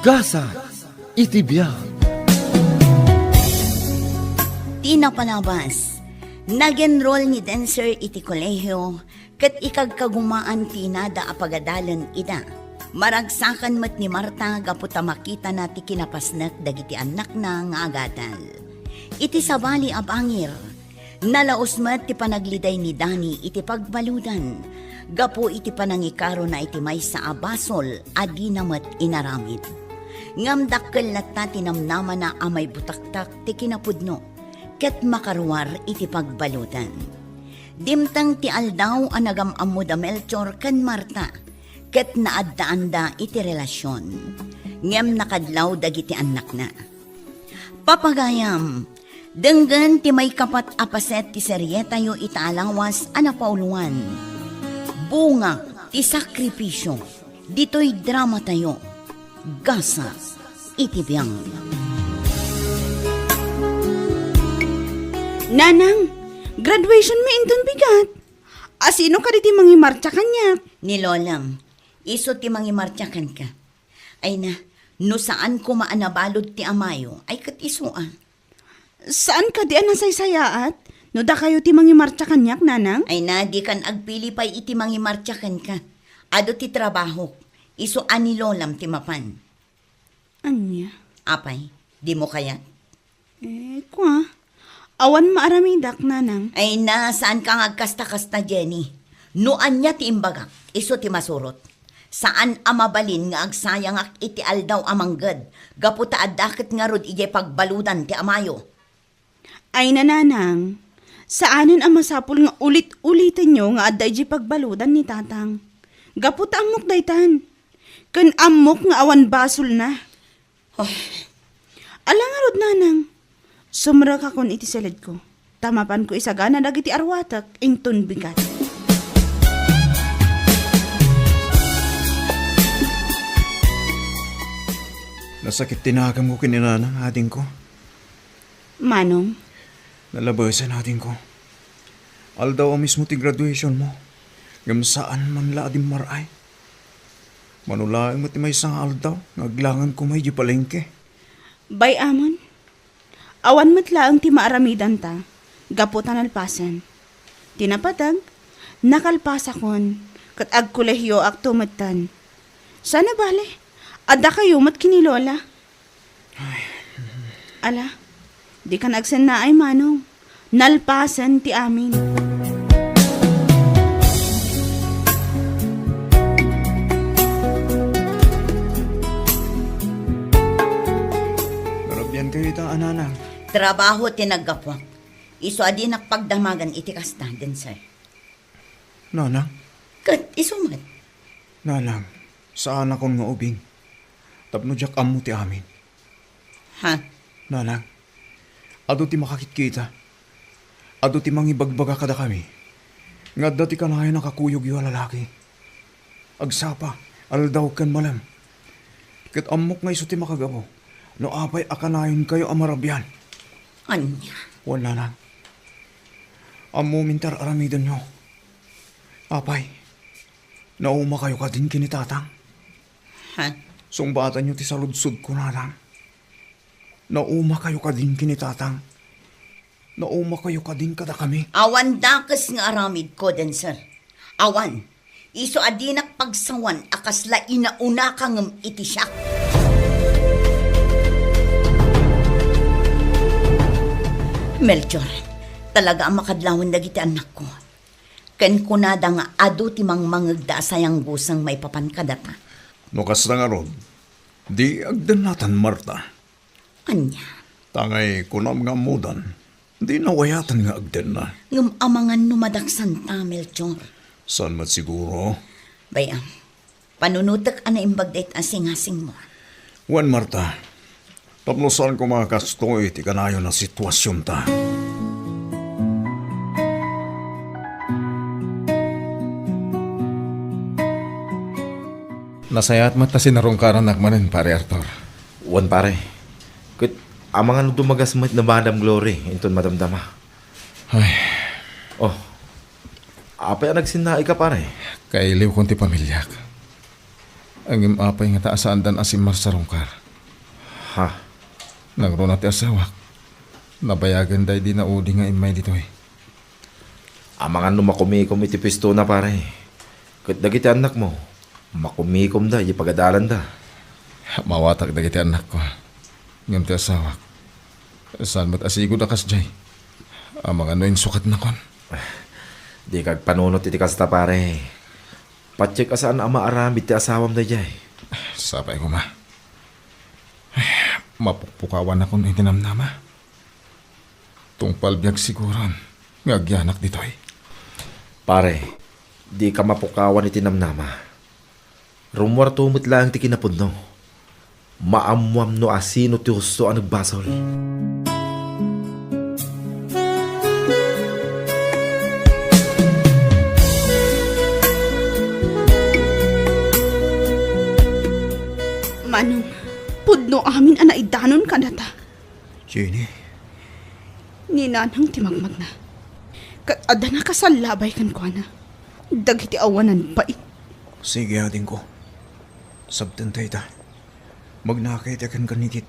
Gasa, itibiyang. Tina Panabas, nag-enroll ni dancer iti kolehiyo, kat ikagkagumaan tina da apagadalan ida. Maragsakan mat ni Marta gaputa makita na ti kinapasnak dagiti anak na nga agadal. Iti sabali abangir, nalaos mat ti panagliday ni Dani iti pagbaludan. Gapo iti panangikaro na iti may sa abasol, adi na mat inaramid. Ngamdakkel na ta tinamnama na amay butaktak ti kinapudno. Ket makarwar iti pagbalutan. Dimtang ti aldaw ang nagamammo da Melchor kan Marta, ket naaddaan da iti relasyon. Ngem nakadlaw dagiti anak na. Papagayam, denggan ti may kapat apaset ti seryeta yo itaalawas anapauluan. Bunga ti sakripisyo, dito'y drama tayo. Gasa, itibiyang. Nanang, graduation mo inton bigat. Asino ka di mangimarcha kanya? Ni Lolang, iso ti mangimartyakan ka. Ay na, no saan ko maanabalod ti amayo, ay kat iso ah. Saan ka di anasaysayaat? No da kayo ti mangimarcha kanyak, nanang? Ay na, di kan agpili pa'y iti mangimartyakan ka. Ado ti trabaho, iso ani Lolam ti mapan. Anya? Apay, di mo kaya? Kwa? Awan maaramidak, nanang. Ay na, saan ka agkasta-kasta, Jenny? Noan niya ti imbagak, iso ti masurot. Saan amabalin nga agsayang ak iti aldaw amanggad, gaputa adakit nga rod ije pagbaludan ti amayo. Ay nanang, saanin ang masapul nga ulit-ulitan nyo nga adda ije pagbaludan ni tatang. Gaputa amok daytan. Kan amok nga awan basol na. Oh. Ala nga rod, nanang. Sumra ka kon iti silid ko. Tamapan ko isagana dagiti arwatak inton bigat. Nasakit tinakam ko kininanang ating ko. Manong, Nalabasan ating ko. Aldaw mismo ti graduation mo. Ngam saan man laadim maray. Manulaing mo ti may isang aldaw. Ngaglangan ko may di palengke. bay amon. Awan matlaang ti maaramidan ta, gaputan alpasan. Tinapatag, nakalpasakon, kat agkulehyo ak tumatan. Sana bale, adda kayo mat kinilola. Ala, di ka nagsen na ay manong, nalpasan ti amin. Garabyan kayo itang ananang. Trabaho tinagapwa. Iso adi nakpagdamagan iti kasta, dancer. Nanang, Kat isumat. nanang, saan akong nga ubing? Tapno jak amo ti amin. Ha? Nanang, ado ti makakitkita. Ado ti mangibagbaga kada kami. Nga dati ka na kayo nakakuyog yung lalaki. Agsapa, aldaw kan malam. Kat amok nga iso ti makagabo. No apay akanayon kayo amarabyan. Anya? Wala na. Amo mintar aramidan nyo. Apay, nauma kayo ka din kinitatang. Ha? Sumbatan nyo ti saludsud ko na lang. Nauma kayo ka din kinitatang. Nauma kayo ka din kada kami. Awan dakas nga aramid ko, dancer. Awan. Iso adi nakpagsawan akasla inauna kang iti siya. Melchor, talaga ang makadlawan dagiti anak ko. Ken kunada nga ado ti mangmangagda sayang busang may papankadata. No kasta nga rod, di agdan natan Marta. Anya, Tangay kunam nga mudan, di nawayatan nga agdan na. ngam amangan numadaksan ta, Melchor. San mat siguro? Bayam, panunutak ana imbagdait asing-asing mo. Wan Marta, taplosan ko makastoy ti kanayo na sitwasyon ta. Nasayat mat na sinarungkaran nakmanin, pare Arthur. Wan pare. Kut amangan dumagas met na Madam Glory inton madamdama. Ay, Oh. Apa nagsinai ka pare? kailiw kong ti pamilyak. Ang imapay nga taasaan dan asimar sa rungkar. Ha? Nagruna ti asawak. Nabayagan day di na udi nga imay ditoy. Amangan no makumikom iti pisto na pare. Kat dagiti anak mo, makumikom da, ipagadalan da. Mawatak dagiti anak ko. Ngam ti asawak. Saan mo't asigo da kas jay. Amang ano yung sukat na kon. Di kag panunot iti kasta pare. Patsik asaan ang maaramid ti asawam da jay. Sapay ko ma. Mapukpukawan ako ng itinamnama. Tungpal biyag siguron. Ngagyanak ditoy. Pare, di ka mapukawan iti namnama. Rumwar tumit lang ti kinapudno. Maamwam no asino ti husto ang nagbasol. Manong, pudno amin anaidanon ka na ta. Jenny, Ni nanang timagmag na. Ada na kasalabay kan ko na. Dagiti awanan pa sige ading ko. Sabtan tayo ta. Magnakit akan kanikit.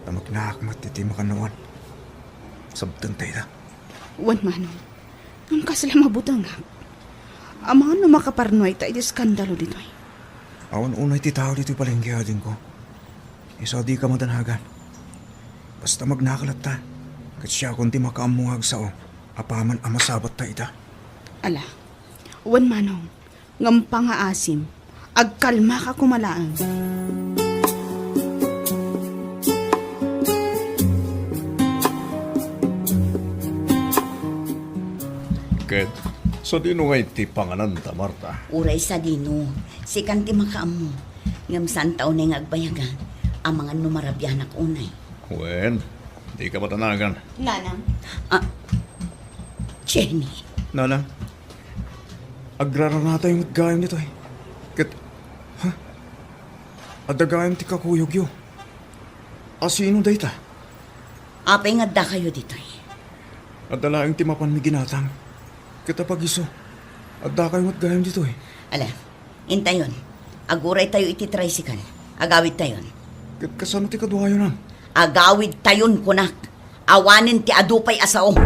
Na magnakmat iti makanawan. Sabtan tayo ta. Wan manong. Ang kasala mabutang nga. Amangan no makaparnoy ta iti skandalo ditoy. Awan unay ti tao dito palengke ading ko. Isa di ka madanagan. Basta magnakalat ta. Kat siya kung ti makaamuhag sao. Apaman amasabat ta ita. Ala, wan manong. Ngampa nga asim. Agkalma ka kumalaan. Ket, sa dino nga iti panganan ta, Marta. Uray sa dino, si kanti makaamo. Ngam saan taon na agbayagan, ang mga numarabyanak unay. Wen, di ka matanagan. Nanang. Jenny, Nanang, agrara na tayo gayam nito eh. Kat, ha? Adagayam ti kakuyog yo. Asino day ta? apay nga da kayo ditoy. Adalaang ti mapan mi ginatang. Kita pagiso. Adda kayo gayam dito eh. Ala, intayon. Aguray tayo iti tricycle. Agawid tayon. Kat kasano ti kaduhayo nan? Agawid tayon kunak. Awanin ti adupay asao.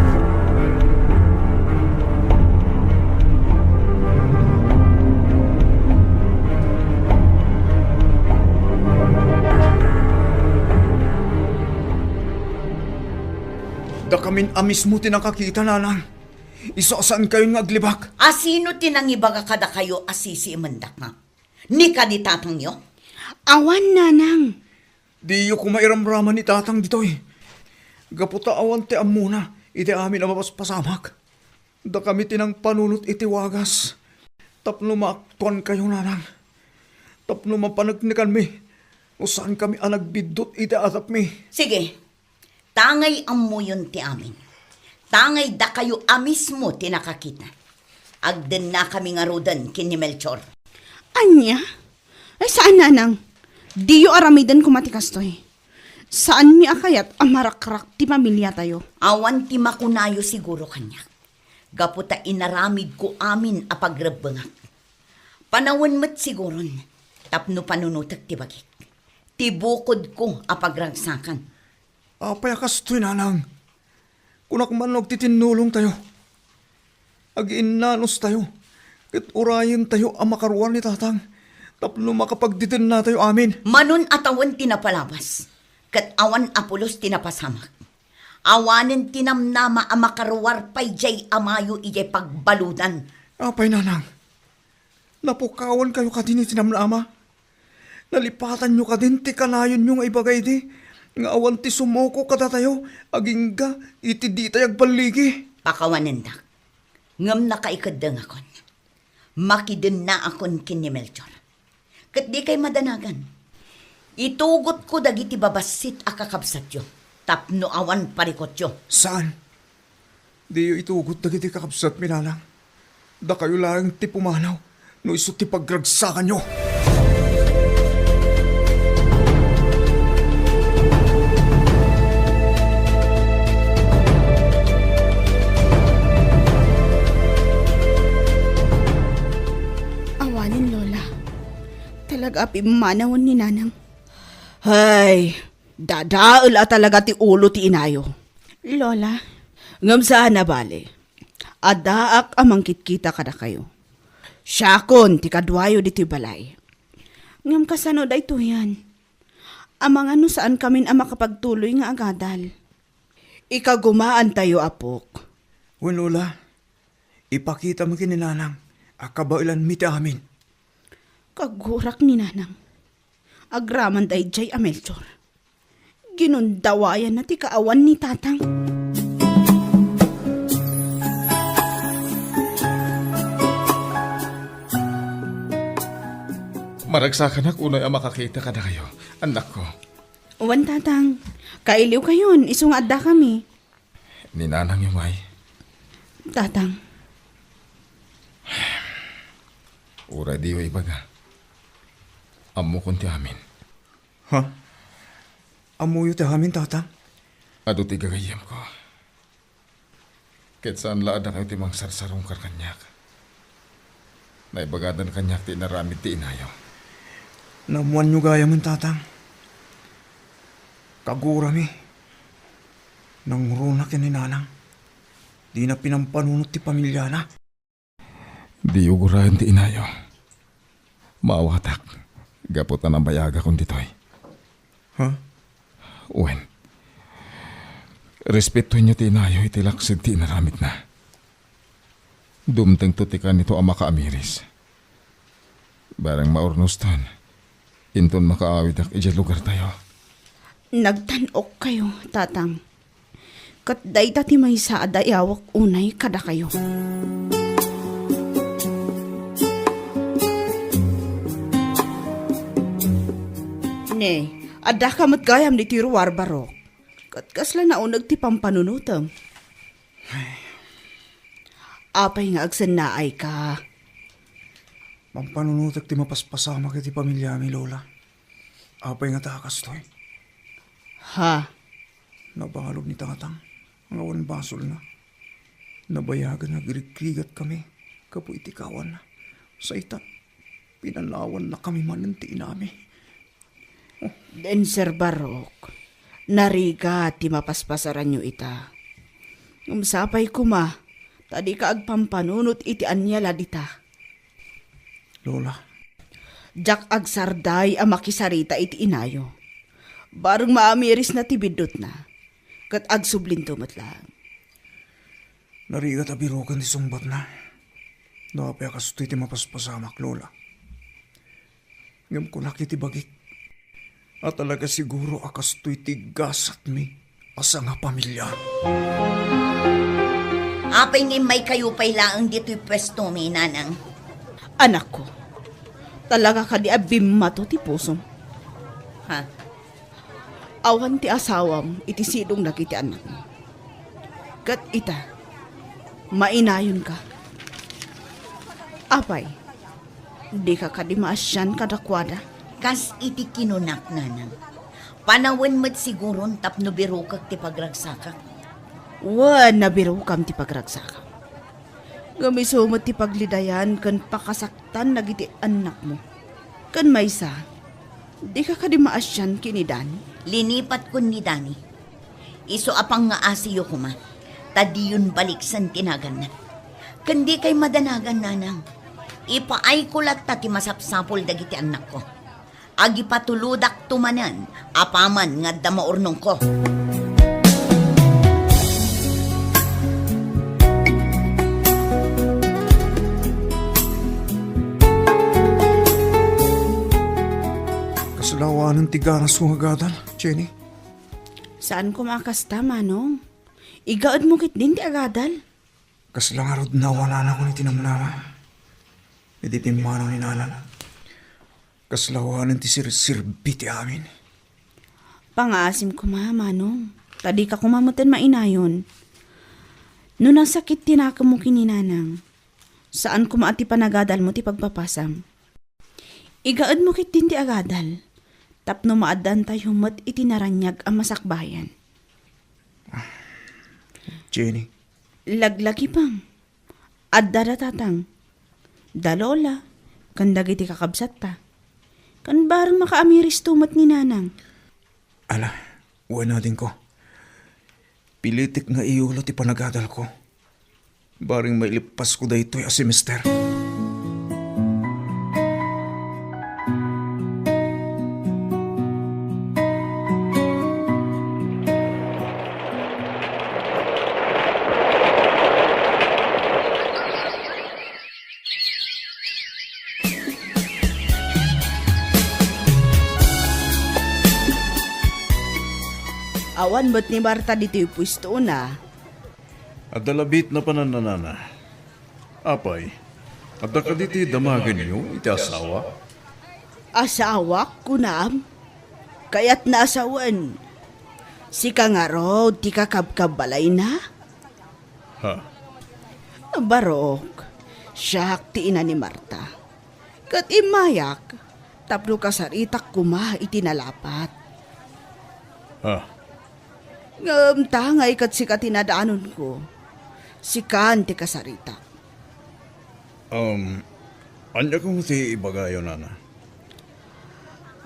Da kamin amis mo tinakakita nanang. Isasaan kayo nga aglibak. Asino tinangibaga kada kayo asisi imandak nga? Ni kaditatang yo? Awan nanang. Di yo kumairamraman ni tatang dito eh. Gaputa awan ti amuna. Iti amin amabas pasamak. Da kami tinang panunot iti wagas. Tapno maaktuan kayo nanang. Tapno mapanagnikan mi. O saan kami anagbidot iti atap mi. Sige, tangay ammo yun ti amin. Tangay da kayo amismo tinakakita. Agden na kami nga rodan kini Melchor. Anya? Ay saan nanang? Di yo aramidan kumatikas-toy. Saan mi akayat amarakrak ti pamilya tayo? Awan ti makunayo siguro kanya. Gaputa inaramid ko amin a pagrabangak. Panawin mo't siguron. Tapno panunutak ti bagik. Tibukod ko a pagragsakan. Payakas to'y nanang. Kunak man titinulong tayo. Ag-inanos tayo. Kat urayin tayo ang makaruan ni tatang. Tapno makapagditin na tayo amin. Manon atawan tinapalabas. Kat awan apulos tinapasamak. Awanin tinamnama a makaruwar pay jay amayo ijay pagbaludan. Apay nanang. Napukawan kayo kadin itinamlama. Nalipatan nyo kadin ti kanayon nyo nga ibagay di. Nga awan ti sumoko kada tayo. Agingga iti di tayo agbaligi. Pakawanendak. Ngam nakaikadang akon. Makidin na akon kini Melchor. Kat di kay madanagan. Itugot ko dagiti babasit akakabsat yo. Tapno awan parikot yo. Saan? Di yo itugot dagiti kakabsat mi nanang. Da kayo lang ti pumanaw. No iso ti pagragsakan nyo. apimanawan ni nanang. Hay, dadaal talaga ti ulo ti inayo. Lola, ngam saan na bale? Adaak amang kitkita kada kayo. Syakon ti kadwayo diti balay. Ngam kasano da ito yan. Amang ano saan kamin ang makapagtuloy nga agadal. Ikagumaan tayo apok. Wen Lola, ipakita mo kininanang akabailan mi ti amin. Kagurak ni nanang. Agraman day jay Amelchor. Ginundawayan na ti kaawan ni tatang. Maragsakan ak unoy ang makakita ka na kayo. Anak ko, Uwan tatang, kailiw kayon, isung adda kami. ninanang yumay. Tatang, Ura di way baga. Amo kunti amin. Ha? Amuyo ti amin, tatang? Ado ti gagayam ko. Ket saan laad na kayo ti mang sarsarong karkanyak. Naibagadan kanyak ti naramid ti inayo. Namuan nyo gaya man, tatang. Kagura mi. Nangruna kininanang. Di na pinampanunot ti pamilya na. Di ugurahan ti inayo. Maawatak. Gaputan ang bayaga kong ditoy. Ha? Uwen. Respeto nyo ti inayo iti laksid ti naramid na. Dumteng tutikan nito ang makaamiris. Barang maurnos ton. Inton makaawid ak ija lugar tayo. nagtanok kayo, tatang. Kat day ti may saada yawak unay kada kayo. Ne, adda ka matgayam di tiruar barok. Kat kasla na unag ti pampanunutam. Apay nga agsan na ay ka. Pampanunutak ti mapaspasama kiti pamilya mi, Lola. Apay nga takas to'y. Ha? Nabangalog ni tatang. Ang awan basol na. Nabayagan na girikrigat kami. Kapo itikawan na. Sa ita, pinalawan na kami mananti nami. Den Sir Barok, nariga ti mapaspasaran nyo ita. Umsapay kuma, tadi ka agpampanunot iti anyala dita. Lola, Jak agsarday a makisarita iti inayo. Barang maamiris na tibidot na, kat agsublintumot lang. narigat abirokan ti sumbat na. Napay akastoy ti mapaspasamak, Lola. Ngam ko nakiti bagik. At talaga siguro akastoy ti gasat mi. Asa nga pamilya. Apay ngay may kayo pay laang dito'y pwesto may nanang. Anak ko, talaga ka di abimmato ti pusom. Ha? Awan ti asawam iti sidong nakiti anak mo. Kat ita, mainayon ka. Apay, di ka kadimaasyan kadakwada. Kas iti kinunak nanang. Panawan mo't siguro tapno biro kag ti pagragsakak. Wan na biro kam ti pagragsaka. Gamisumot ti paglidayan kan pakasaktan nagiti anak mo. Kan maysa, di ka kadimaasyan kinidan. Linipat ko ni Dani. Iso apang nga asiyo kuma. Tadi yun baliksan tinagan na. Kandi kay madanagan nanang. Ipaay ko lat ti masapsapol dagiti anak ko. Agi patuludak tumanan, apaman nga damaurnong ko. Kasalawanan ti garas kong agadal, Jenny. Saan kumakasta, manong? Igaad mo kit din ti agadal. Kaslangarod na wala na ko ni tinamnama. Hindi timano ni nanan. Kaslawanan ti sir-sirbi ti amin. Pangasim ko manong. Tadi ka kumamutan mainayon. No nasakit tinaka mo kininanang. Saan kumaati panagadal mo ti pagpapasam? Igaad mo kit din ti agadal. Tapno maadan tayo mat itinaranyag ang masakbayan. Jenny, Laglaki pang. Addara tatang. Dalola. Kandag iti kakabsat ta. Kan barang makaamiris tumat ni nanang. Ala, uwan natin ko. Pilitik nga iulo ti panagadal ko. Baring mailipas ko daytoy a semester. Awan ba't ni Marta dito yung pwesto na? At dalabit na pananana. Apay, at nakaditi damagan niyo iti asawa. Asawak ko na. Kaya't naasawan. Si kangaro, di kakabkabalay na. Ha? Barok, siyak ti ina ni Marta. Kat imayak, tapno kasaritak kuma itinalapat. Ha? Tangay kat si katinadaanon ko. Si kan ti kasaritak. Anya kong ti ibagayo, nana.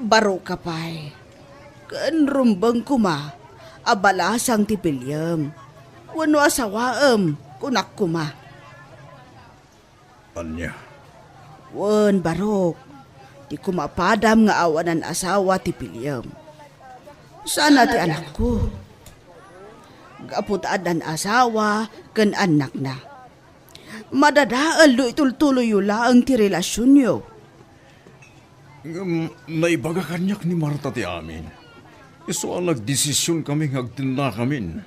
Barok kapay. Kan rumbang kuma, abalasang ti pilyam. Wano asawaam, kunak kuma. Anya? Wan barok, di kumapadam nga awanan asawa ti pilyam. Sana ti anak ko. Gaputad ang asawa, kan anak na. Madadaan lo itultuloy yula ang ti relasyon nyo. Naibaga kanyak ni Marta ti amin. Iso ang nagdesisyon kami ngagtinda kamin.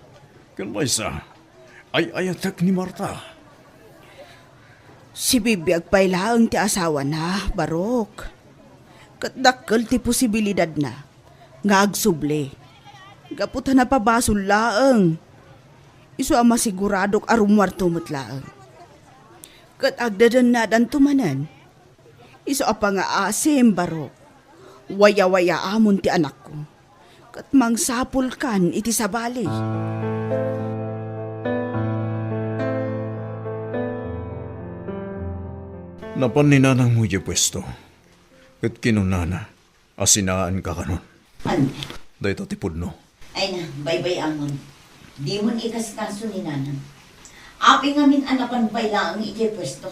Kan maysa, ay ayatak ni Marta. Si bibiyag pailaang ti asawa na, barok. Katdakkel ti posibilidad na, nga agsuble. Gaputan na pabasol laang. Iso ang masiguradok arumwar tumot laang. Kat agdadan na dan tumanan. Iso ang pangaasim, barok. Waya-waya amon ti anak ko. Kat mangsapul kan iti sabali. Napan ni nanang mo di pwesto. Kat kinunana, asinaan ka kanon. An, Dahito ti pudno. ay na, bye-bye amon. Di mo ikaskaso ni nanang. Api ngamin anapan bayla ang iti pwesto.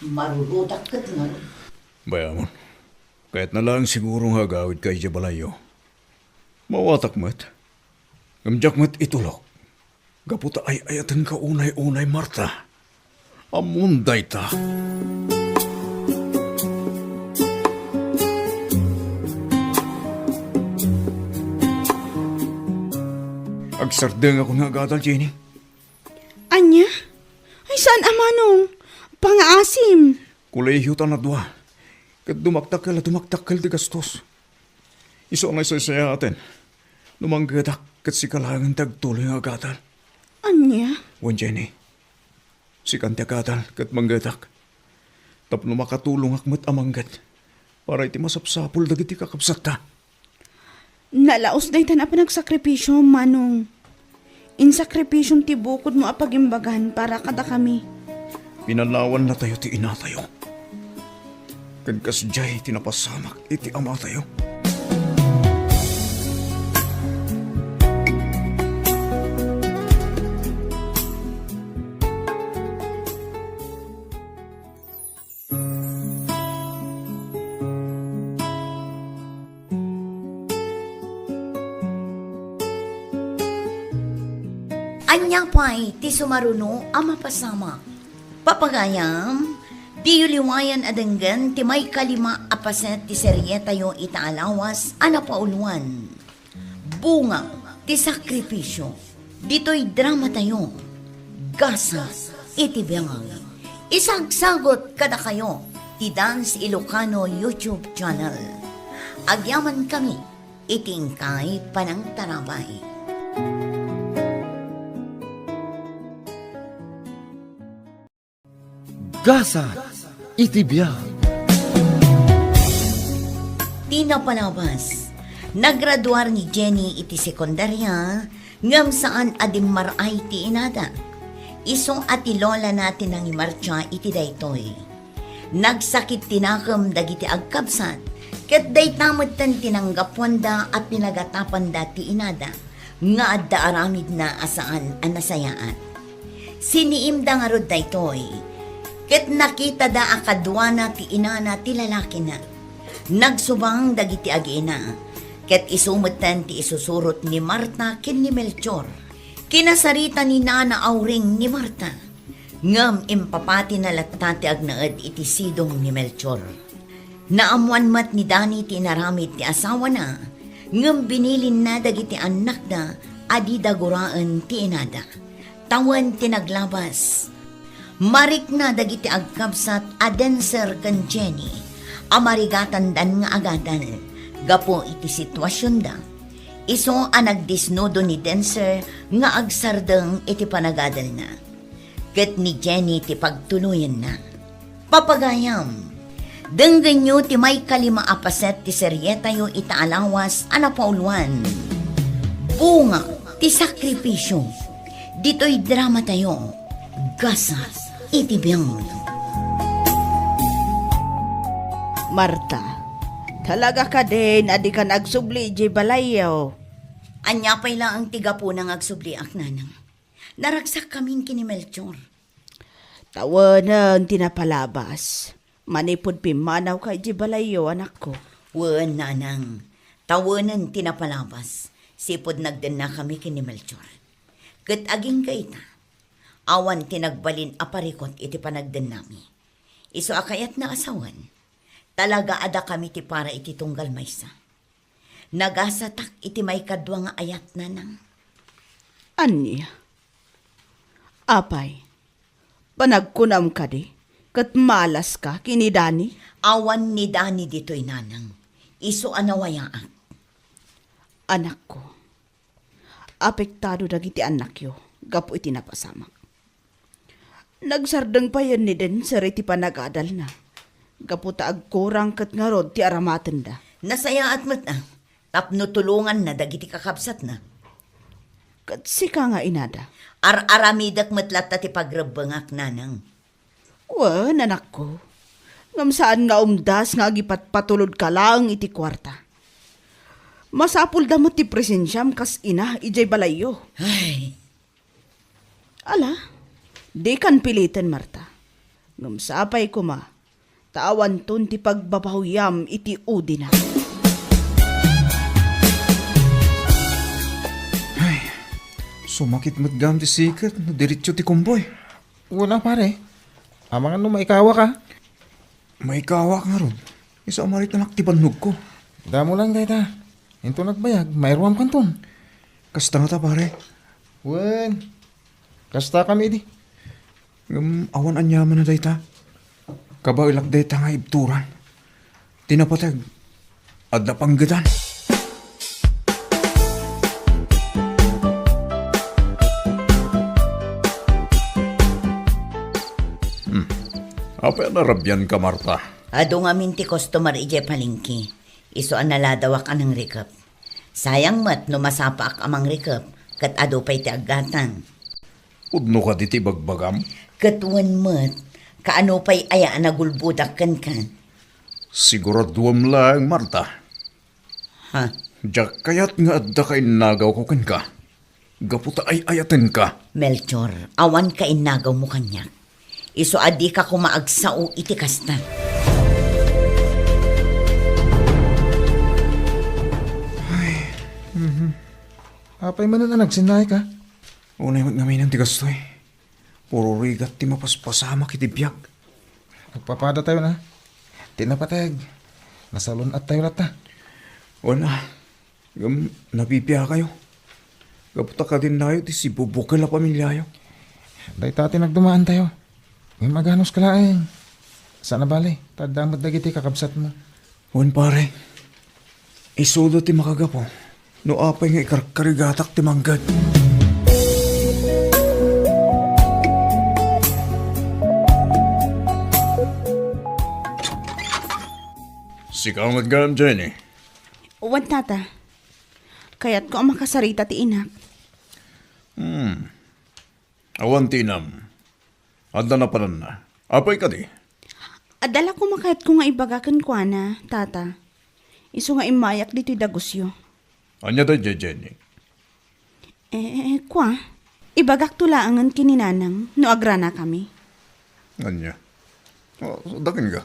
Marurudak kat nga. Bayamon, kahit na lang siguro nga gawid kay Jabalayo. Mawatak mat. Gamjak mat itulok. Gaputa ay ayatan ka unay-unay, Marta. Amunday ta. Agsardeng ako nga gadal, Jenny. Anya? Ay saan amanong? Pangaasim. Kulehiyo ta na dua. Kat dumaktakal di gastos. Iso na isa atin. Numanggadak kat si kalangan tagtuloy nga gadal. Anya? Wan, Jenny. Si kanta gadal kat manggadak. Tapno makatulong akmat amanggat. Para iti masapsapul dagiti kakapsat ta. Nalaos na itan pa nagsakripisyo, manong. Insakripisyong tibukod mo apagimbagan para kada kami. Pinalawan na tayo ti ina tayo. Kadkasjay tinapasamak iti ama tayo. Anya pa'y ti sumaruno ang mapasama. Papagayam, di yuliwayan adenggan ti may kalima apaset ti serye tayo itaalawas anapauluan. Bunga ti sakripisyo. Dito'y drama tayo. Gasa iti biyang. Isagsagot kada kayo ti Dance Ilocano YouTube channel. Agyaman kami itingkay panang tarabay. Gasa, itibiyang. Tina Palabas, naggraduar ni Jenny iti sekundarya, ngam saan adim maray ti inada. Iso ati lola natin ang imarcha iti daytoy. Nagsakit tinakam dagiti agkabsat, Ket day tamad tan tinanggapwan da at pinagatapan da ti inada, nga adda aramid na asaan anasayaan. Siniim da nga rod da itoy, ket nakita da akadwana ti inana ti lalaki na. Nagsubang dagiti agina, ket isumutan ti isusurot ni Marta ken ni Melchor. Kinasarita ni Nana Auring ni Marta, ngam impapati na latta ti agnaed iti sidong ni Melchor. Naamuan mat ni Dani ti naramid ti asawa na, ngam binilin na dagiti anak na adi daguraan ti inada. Tawan ti naglabas. Marik na dagiti agkabsat a Denser ken Jenny, amarigatan dan nga agadan, gapo iti sitwasyon da. Iso ang nagdisnodo ni Denser nga agsardeng iti panagadal na. Ket ni Jenny ti pagtuluyan na. Papagayam, denggan nyo ti may kalima apaset ti seryeta yo itaalawas anapauluan. Bunga ti sakripisyo. Dito'y drama tayo. Gasas iti biyang. Marta, talaga ka din, adi ka nagsubli, di balayaw. Anya pa'y lang ang tiga po ng agsubliak nanang. Naragsak kaming kini Melchor. Tawanan tinapalabas. Manipod pimanaw kay di balayaw, anak ko. Wen nanang, tawanan tinapalabas. Sipod nagdan na kami kini Melchor. Ket aging kaita. Awan tinagbalin aparikot iti panagdan nami. Iso akayat na asawan. Talaga ada kami ti para iti tunggal maysa. Nagasatak iti may kadwa nga ayat nanang. Anya? Apay, panagkunam ka di, kat malas ka kini Dani? Awan ni Dani dito'y nanang. Iso anawayaak. Anak ko, apektado dagiti anak yo, gapo iti napasamak. Nagsardeng pa yan ni Den sa iti panagadal na. Gapo taag kurang kat nga rod ti aramaten da. Nasaya at mat na. Tapno tulungan na dagiti kakabsat na. Kat sika nga inada. Aramidak matlat ti pagrabangak nanang. Wan, anak ko. Ngam saan nga umdas nga agipat patulod ka lang iti kwarta. Masapul damot ti presensyam kas ina ijay balayo. Ay, Ala, di kan pilitin Marta. Ngam sapay ko ma, tawan ton ti pagbabahuyam iti udi na. Sumakit matgam ti sikat, no diretso ti kumboy. Wala pare. Amangan no maikawa ka. May kawa nga ron. Isa amarit na naktibanog ko. Damo lang dayta. Into nagbayag, mayroam kanton. Kasta nga ta pare. Wen. Kasta kami di. Awan anyaman na dayta. Kabaw ilak dayta nga ibturan. Tinapatag. Adda panggitan. Apa narabyan ka, Marta? ado nga minti customer ije palingki. Iso ang naladawak anang rekap. Sayang mat no masapak amang rekap, kat ado pa'y ti agatan. Udno ka diti bagbagam? Katuan mat, kaano pa'y aya nagulbudak kan. Siguraduam lang, Marta. Ha? Diyak kayat nga adda kay nagaw ko kan ka. Gaputa ay ayaten ka. Melchor, awan ka inagaw mo kanyak. Iso adi ka kumaagsao iti kasta. Apay man na nagsinay ka. Unay magnamin ang tigastoy. Puro rigat ti mapaspasama kiti biyak. Nagpapada tayo na. Tinapatag. Nasalon at tayo lata. Wala. Napipiya kayo. Gaputa ka din na ti si bubukal na pamilyayo. Day tati nagdumaan tayo. Ngayon maganos ka laeng. Sana bali. Tadamot dagiti kakabsat mo. Wan pare. Isudo ti makagapo. No apay nga ikarkarigatak ti manggad. Sikaw magam, Jenny. Uwan tata. Kaya't ko ang makasarita ti inak. Awan tinam. Adda na panan na. Apay ka di. Adala ko makayat ko nga ibagakan ko na, tata. Isu nga imayak dito'y dagusyo. Anya da Jenny. Kwa, ibagak tulaangan kininanang no agrana kami. Anya. Dakin ka.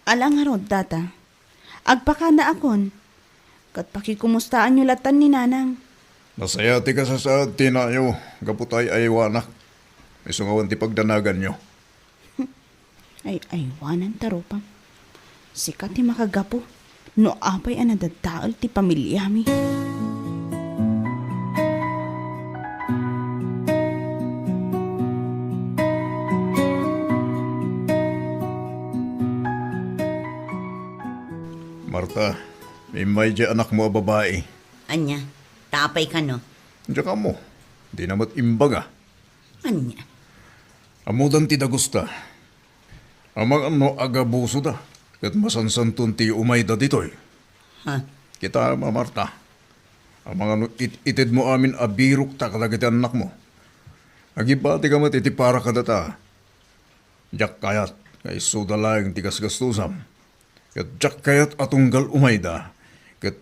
Alang harod, data. Agpakanda akon. Kat pakikumustaan nyo latan ni nanang. Masaya ti ka sa tinayo. Gaputay aywanak. Isungawan ti pagdanagan nyo. Ay, aywanan taropang. Sikat ti makagapo. No apay anadadaal ti pamilyami. Marta, may dya anak mo a babae. Anya, tapay ka no? Diya ka mo. Di namat imbaga. Anya, Amudan ti dagusta. Amang ano agabuso da. Kat masansantun ti umay da ditoy. ha? Kita Marta. Amang ano itid mo amin abirok ta kadagiti anak mo. Agibati ka iti para kadata. Diyak kayat. Kay sudalayang tigas gastusam. Kat diyak kayat atunggal umay da. Kat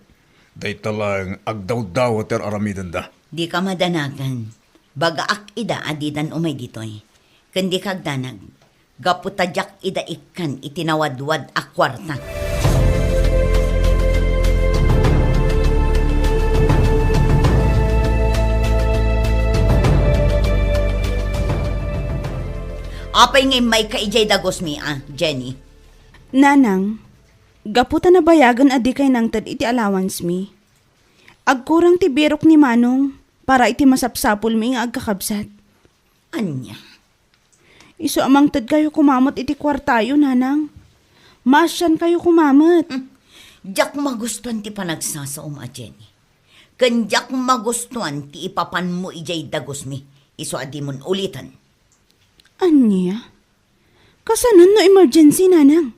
day talang agdaw-daw ter aramidan da. Di ka madanagan. Bagaak ida adidan umay ditoy. Kandi kagdanag. Gaputadyak ida ikan itinawadwad akwarta. Apay ngay may kaijay dagos mi Jenny. Nanang, gaputa na bayagan adi kay nang tad iti allowance mi. Agkurang ti birok ni Manong para iti masapsapul mi nga agkakabsat. Anya, Isu amang tad kayo kumamot iti kwartayo, nanang. Masyan kayo kumamot. diyak magustuhan ti panagsasaom Jenny. Kandiyak magustuhan ti ipapan mo ijay dagos mi. Iso adi mon ulitan. Anya? Kasanon no emergency, nanang?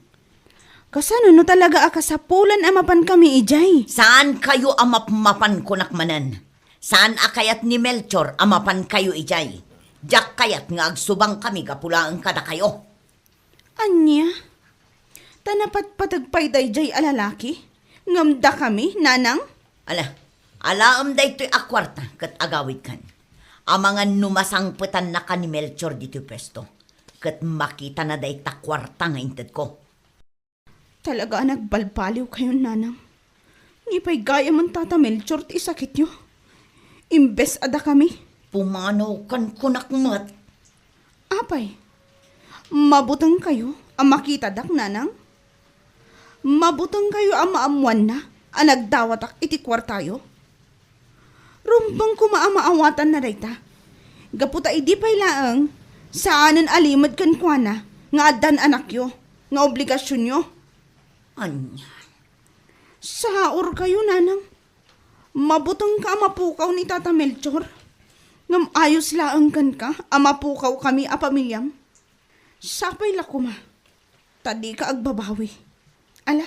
Kasanon no talaga akasapulan amapan kami ijay? Saan kayo amapan kunak manan? Saan akayat ni Melchor amapan kayo ijay? Diyak kayat nga agsubang kami gapulaan kada kayo. Anya? Tanapat patagpayday jay alalaki? Ngamda kami, nanang? Alaam da ito'y akwarta kat agawid kan. Amangan numasangputan na ka ni Melchor dito pesto. Kat makita na day takwarta nga inted ko. Talaga nagbalbaliw kayo, nanang. Ngipay gaya man tata Melchor ti sakit nyo. Imbes ada kami. Pumanaw kan kunak mat. Apay, mabutang kayo ang makita dak, nanang? Mabutang kayo ang maamuan na ang nagdawatak iti kwartayo? Rumbang kumaamaawatan na dayta. Gaputa idi pay laang saanan alimad kan kuana nga addan anak yo nga obligasyon nyo. Anya, Saur kayo, nanang. Mabutang ka mapukaw ni Tata Melchor. Ngam ayos laang kan ka, amapukaw kami a pamilyam. Sapay lakuma. Tadi ka agbabawi. Ala,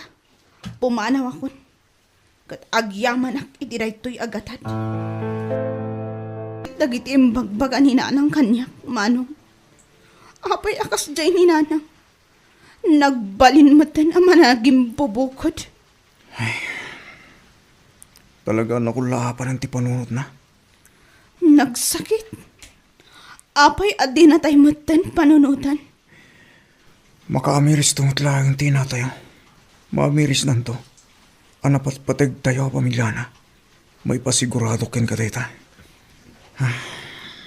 pumanaw akon. Kat agyaman ak idiraytoy agatan. Dagiti imbagbagan ni nanang kanyak, manong. Apay akas jay ni nanang. Nagbalin matan ang managing bubukod. Talaga nakulapan ang tipanunod na. Nagsakit. Apay adi na tayo matan panunutan. Makaamiris tungot lang ang tinatayo. Maamiris nanto. Anapat patag tayo pamilya na. May pasigurado ken kadeta.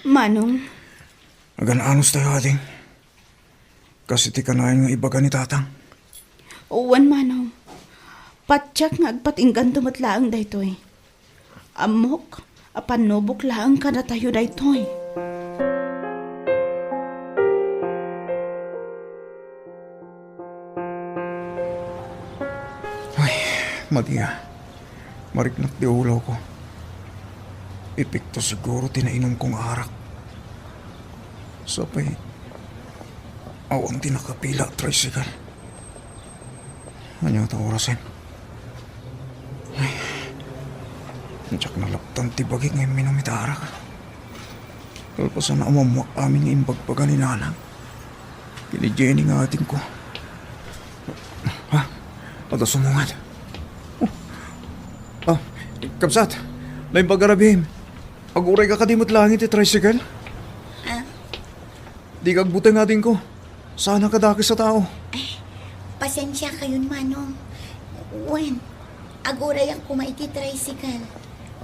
Manong, Agananos tayo ating. Kasi ti kanayan nga ibaga ni tatang. uwan manong. Patsak nga agpatinggan tumatlaang daytoy. Amok, apanubok laang kada tayo daytoy. Ay, Madia. Mariknak di ulaw ko. Epekto siguro tinainom kong arak. Sapay, awang tinakapila tricycle. Ano yung orasin? Ay, tsak nalaptan tibagi ngayon minumitarak. Kalpasan na umamuak amin ng imbagbaga ni nanang. Kini Jenny nga ating ko. Ha? Ada sumungad. Kapsat, lain pag-arabihim. Aguray ka kadimot langit tricycle. Ah, Di kagbutang ating ko. Sana kadakis sa tao. pasensya kayon, Manong. Wen, aguray ang kumaiti tricycle.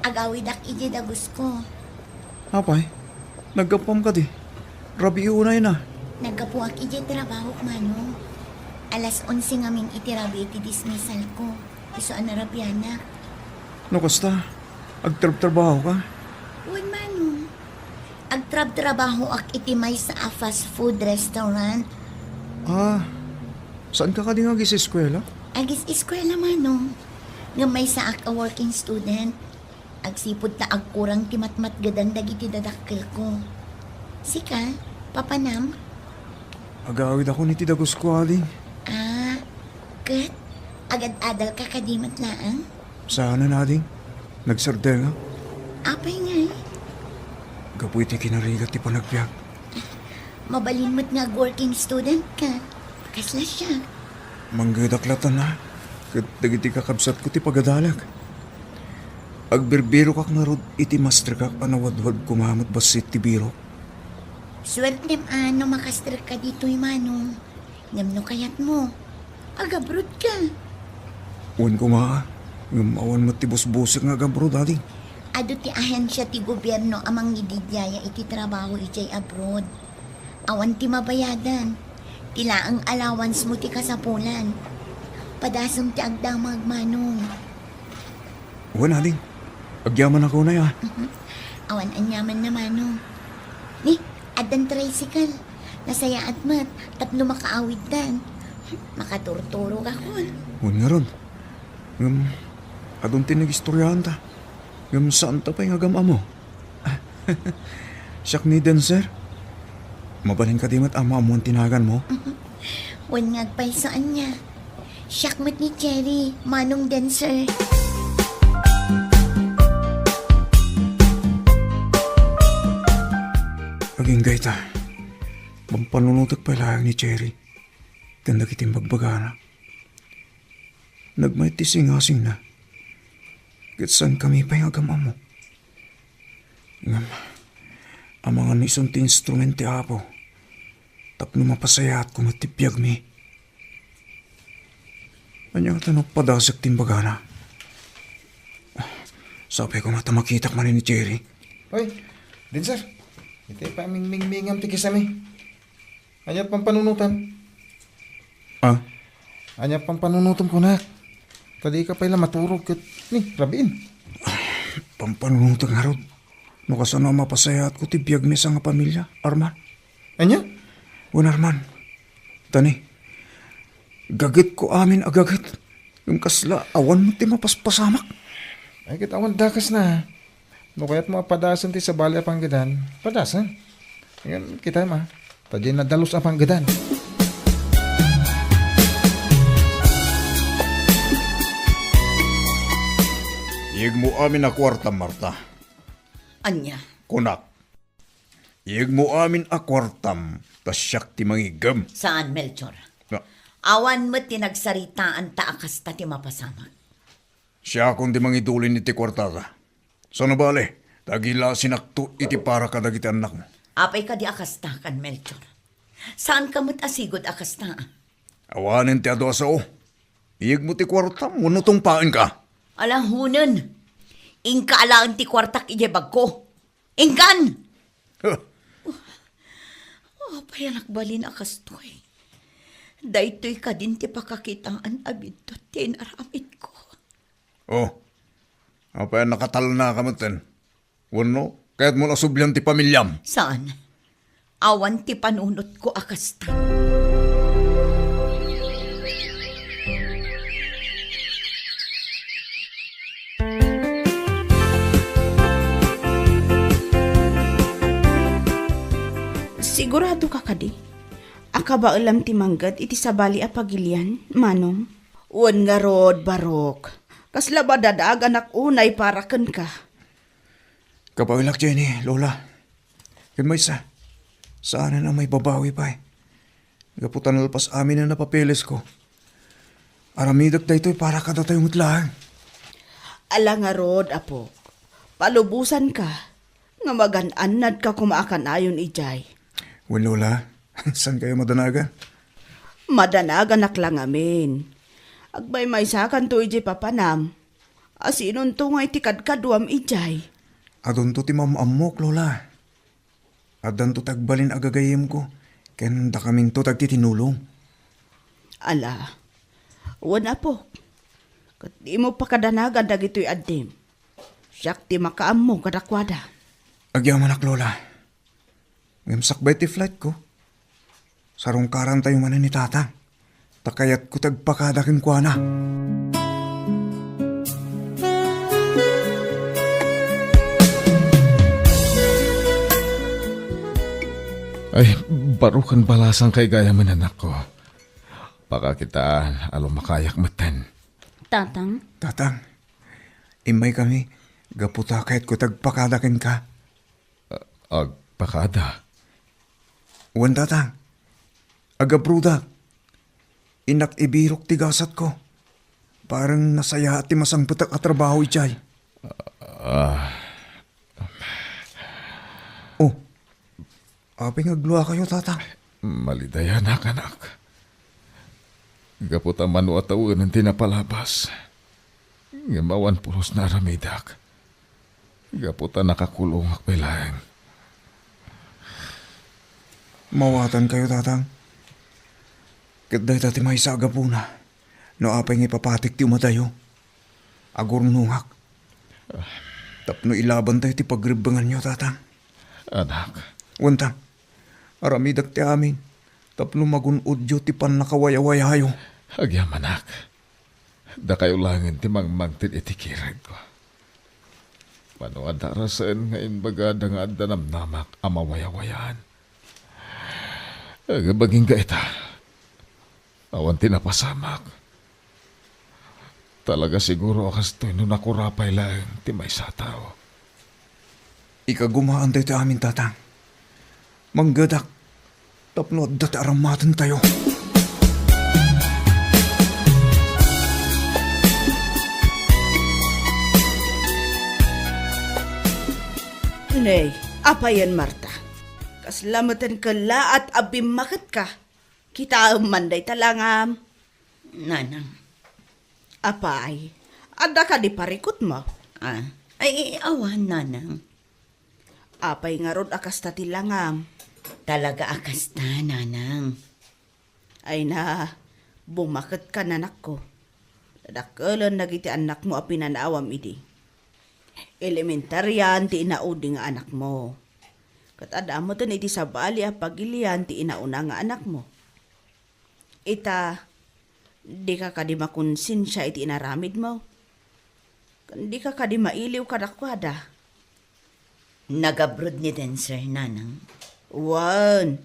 Agawid ak ije dagus ko. Apay, nagkapam ka di. Rabi iunay na. Nagkapuak ije trabaho, Manong. Alas 11 ngaming itirabi iti dismissal ko. Iso anarabianak. No kasta, agtrab-trabaho ka. Wen, Manong. Agtrab-trabaho ak itimay sa a fast food restaurant. Saan ka kading agis sa eskwela? Agis eskwela, Manong. Ngamay sa ak a working student. Agsipod ta agkurang timatmat gadang dagiti dadakkel ko. Sika, papanam? Agawid ako ni Tidagus ko, aling. Ah, kat? Agad-adal ka kadimat laang? Sana na, aling. Nagsardenga. Apay ngay. Gapuy ti kinarigat ti panagbiag. Mabalinmat nga working student ka. Kasla siya. Manggadaklatan na. Kat dagiti kakabsat ko ti pagadalag. Agbirbiro kak narod iti master kak anawadwad kumamot basit ti biro. Swerte ano makastra ka dito'y Manong. Ngamno kayat mo. Agabrod ka. Uwan ko maa. Ngamawan mo ti busbusik nga agabro, aling. Ado ti ahensya ti gobyerno amang ididyaya iti trabaho ijay abroad. Awan ti mabayadan. Tila ang allowance mo ti kasapulan. Padasong ti agdamag, Manong. Uwan, aling. Agyaman ako na ya. Awan anyaman na, Manong. Ni, adan tricycle. Nasaya at mat, tapno makaawid dan. Makaturturo ka kon. Uwan nga ron. Adon tinagistoryahan ta. Saan ta pa yung agam amo? Siyak ni Denser. Mabalin ka dimat ama mo ang tinagan mo. Wan ngagpay saan niya. Siyakmat ni Cherry, Manong Dancer. Aging gayta. Pampanunutak pa ilayang ni Cherry. Ganda kiting bagbagana. Nagmay tising-asing na. Gatsan kami pa yung agam amo. Ang mga nisong ti instrumenti apo. Tapno mapasaya at kumatipyag mi. Anyang tanong padasak timbagana. Sabi ko matamakitak man ni Cherry. Hoy, Dinser. Iti pa mingmingmingam ti kisami. Anya pang panunutan. Ah, Anya pang panunutan ko na. Tadi ka pala maturog kat ni Rabin. pampanunutak nga rod. No kasano mapasaya at kutipyag mi sa nga pamilya, Arman. Anya? Wan Arman. Tani, gagit ko amin agagit. Yung kasla, awan mo ti mapaspasamak. Ay kitawan dakas na. No kaya't mga padasan ti sa bali apang gadan. Padasan. Ngayon kita ma. Tadi nadalos apang gadan. Iyag mo amin a kwarta, Marta. Anya? Kunak. Iyag mo amin a kwartam, tas siyak ti mangigam. Saan, Melchor? Na, Awan mo tinagsaritaan ta akas ta ti mapasama. siya kung di mangidulin iti kwartada. Sana bale, dagila sinakto iti para kadagiti anak mo. Apay ka di akas ta kan, Melchor. Saan ka mo't asigod akas ta? Awanin ti ado asao. Iyag mo ti kwartam, munutong pain ka. Alahunan. Ingkaalaan ti kwartak ijebag ko. Ingkan! Huh. Apay anak balin akas to eh. Daytoy ka din ti pakakitaan abid to tinaramit ko. Oh, apa nakatal na kamutin. Wano, kaya't mo nasubyan ti pamilyam. Saan? Awan ti panunot ko akas ta. Sigurado ka kadi. Aka ba alam ti manggad iti sabali a pagilian, Manong? Wan nga rod, Barok. Kasla ba dadag anak unay para ken ka? Kapagilak, Jenny, Lola. Yan may isa. Saan na may babawi pa eh. Gaputan nalpas amin na napapeles ko. Aramidak da ito'y para kada tayo mutlaan. Ala nga rod, apo. Palubusan ka. Nga magananad ka kumaakan ayon ijay. Wen Lola, saan kayo madanaga? Madanagan lang amin. Agbay may sakan to ijay papanam. Asinon to nga itikadkaduam ijay. Adon to ti mamamok, Lola. Adan to tagbalin agagayim ko. Ken da kaming to tagtitinulong. Ala, wala po. Kat di mo pa kadanagan dagito'y adim. Siyak ti makaam mo kadakwada. Agyaman ak, Lola. Ngam sakbay ti flight ko. Sarong karan tayo manan ni Tatang. Takayat ko tagpakadakin kwa na. Ay, barukan balasang kay gaya man anak ko. Baka kita alumakayak matan. Tatang, Tatang, imay kami. Gaputa kahit ko tagpakadakin ka. Agpakada. Wan Tatang, agabruda. Inak ibirok tigasat ko. Parang nasaya at timasang patak at trabaho ichay. Oh, aping agluwa kayo, Tatang. Malidaya anak. Gaputa manu at tawin ang tinapalabas. Ngamawan pulos na ramidak. Gaputa nakakulong akbilang. Mawatan kayo, Tatang. Kaday tati may saga po na. No apay nga ipapatik ti umatayo. Agur nungak. Tapno ilaban tayo ti pagribangan nyo, Tatang. Anak, Wantang, aramidak ti amin. Tapno magunudyo ti pan nakawaya-wayayo. agyam anak. Da kayo langin ti mangmangtin itikirag ko. Mano adarasan nga inbagada nga danamnamak amawaya-wayan. Agabaging ka ita. Awan tinapasamak. Talaga siguro akas to'y nung nakurapay lang ti may sa tao. Ikagumaan tayo ti amin, Tatang. Manggadak. Tapno at dati aramatan tayo. Nay, apayan Marta. Kaslamatan ka la at abimakit ka. Kita manday talangam. nanang. Apay, ada ka di parikot mo. Ay, awan, nanang. Apay nga rod akas ta tilangam. Talaga akas na, nanang. Ay na, bumakit ka nanak ko. Dadakalan nagiti anak mo a pinanaawam idi. Elementaryan ti inaudi nga anak mo. Katada mo tan iti sabali a pagilian ti inauna nga anak mo. Ita, di ka kadi makonsensya iti inaramid mo. Di ka kadi mailiw kadakwada. Nagabrod ni Dancer, nanang. Wan,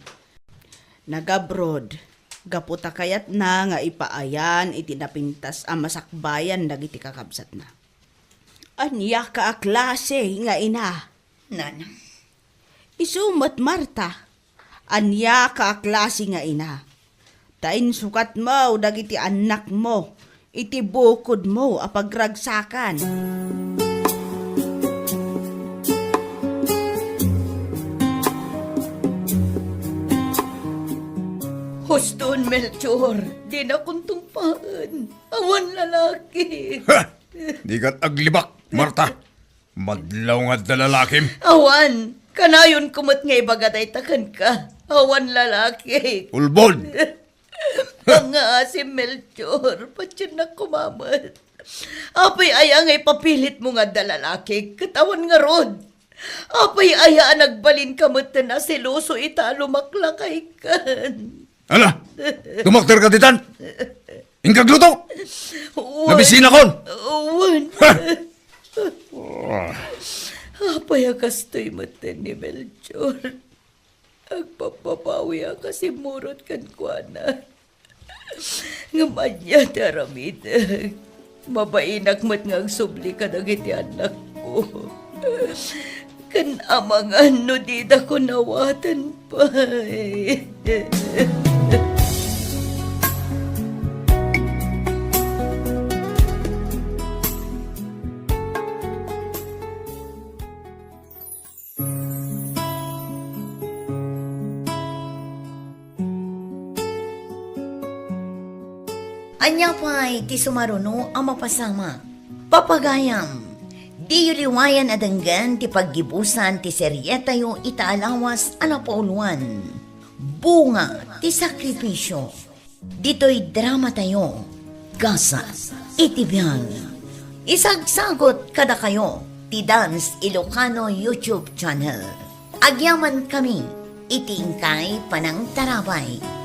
nagabrod. Gaputa kayat na nga ipaayan iti napintas a masakbayan dagiti kakabsat na. Anya ka a klase nga ina. Nanang. Isumat Marta. Anya ka a klase nga ina. Tain sukat mo dagiti anak mo. Iti bukod mo a pagragsakan. Huston, Melchor. Di na kong tumpaan. Awan lalaki. Ha! Di kat aglibak, Marta. Madlaw nga dalalakim. Awan. Kanayon kumot nga ibagatay takan ka. Awan lalaki. Ulbod! Mga si Melchor. Patyan na kumamat. Apay aya nga ipapilit mo nga dalalaki. Katawan nga rod. Apay aya nagbalin kamot na siluso ita lumaklakay kan. Ala! Tumakter ka ditan! Ingkagluto! Nabisina kon! Uwan. Ah. Apay akastoy matan ni Melchor. Agpapapawi kasi murot kan kuana. Ngamanya taramid. Mabainak mat nga agsubli ka dagiti anak ko. Kan amangan no di da ko nawatan pa. Anya pa'y ti sumaruno ang mapasama. Papagayam, di yuliwayan adanggan ti paggibusan ti seryeta yo itaalawas anapauluan. Bunga ti sakripisyo. Dito'y drama tayo. Gasa, itibiyang. Isagsagot kada kayo ti Dance Ilocano YouTube channel. Agyaman kami, itingkay panang tarabay.